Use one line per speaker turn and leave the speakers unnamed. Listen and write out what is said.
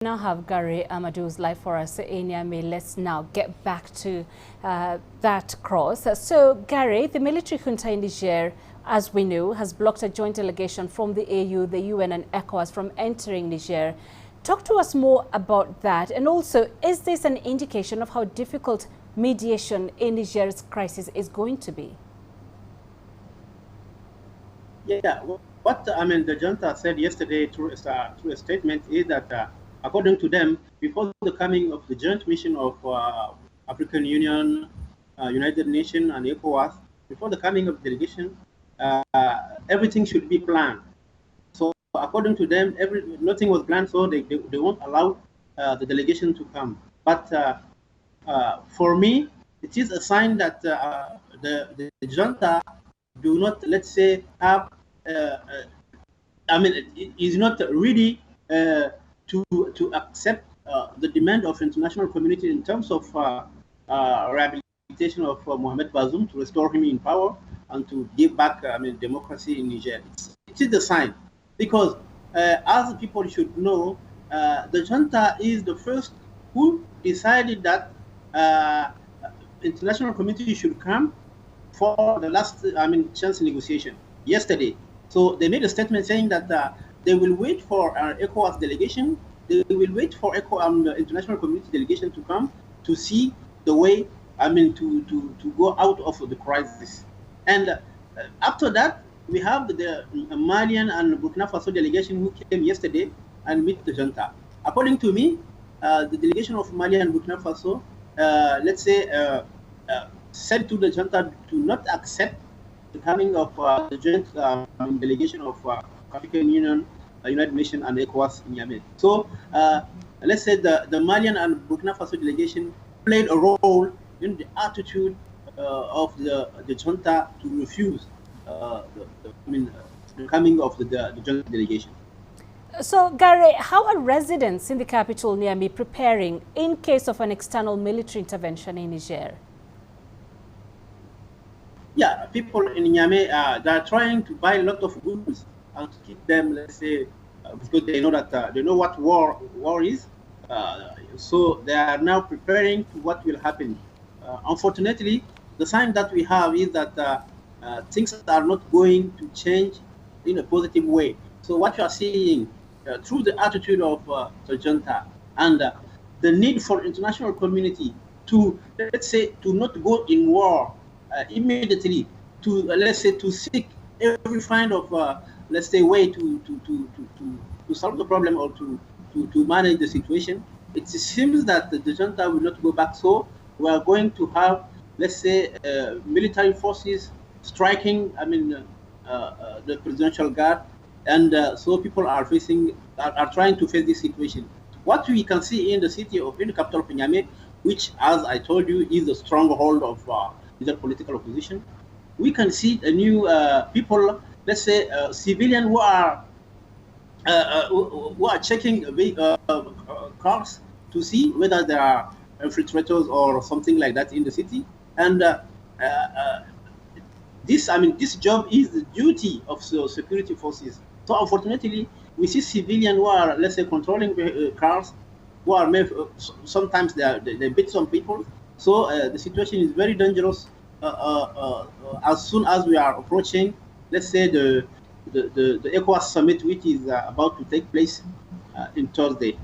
Now have Gare Amadou's live for us in Niamey. Let's now get back to that cross. So, Gare, the military junta in Niger, as we know, has blocked a joint delegation from the AU, the UN and ECOWAS from entering Niger. Talk to us more about that. And also, is this an indication of how difficult mediation in Niger's crisis is going to be?
Yeah, what the junta said yesterday through a statement is that according to them, before the coming of the joint mission of African Union, United Nations, and ECOWAS, before the coming of the delegation, everything should be planned. So according to them, nothing was planned, so they won't allow the delegation to come. But for me, it is a sign that the junta do not, let's say, have, is not ready to accept the demand of international community in terms of rehabilitation of Mohamed Bazoum, to restore him in power and to give back democracy in Niger. It is the sign, because as people should know, the junta is the first who decided that international community should come for the last chance negotiation yesterday. So they made a statement saying that they will wait for our ECOWAS delegation. They will wait for the international community delegation to come to see the way, to go out of the crisis. And after that, we have the Malian and Burkina Faso delegation who came yesterday and meet the junta. According to me, the delegation of Mali and Burkina Faso, let's say, said to the junta to not accept the coming of the joint delegation of African Union, United Nations, and ECOWAS in Niamey. So let's say the Malian and Burkina Faso delegation played a role in the attitude of the junta to refuse the coming of the joint delegation.
So, Gare, how are residents in the capital Niamey preparing in case of an external military intervention in Niger?
Yeah, people in Niamey, they are trying to buy a lot of goods and to keep them, let's say, because they know that they know what war is. So they are now preparing to what will happen. Unfortunately, the sign that we have is that things are not going to change in a positive way. So what you are seeing through the attitude of the junta and the need for international community to, let's say, to not go in war immediately, to let's say, to seek every kind of let's say way to solve the problem or to manage the situation. It seems that the junta will not go back. So we are going to have, let's say, military forces striking the presidential guard, and so people are trying to face this situation. What we can see in the capital of Niamey, which, as I told you, is the stronghold of the political opposition, we can see a new people, let's say, civilians who are checking cars to see whether there are infiltrators or something like that in the city. And this job is the duty of security forces. So unfortunately, we see civilians who are, let's say, controlling cars, who are sometimes they beat some people. So the situation is very dangerous. As soon as we are approaching, let's say, the ECOWAS summit, which is about to take place in Thursday.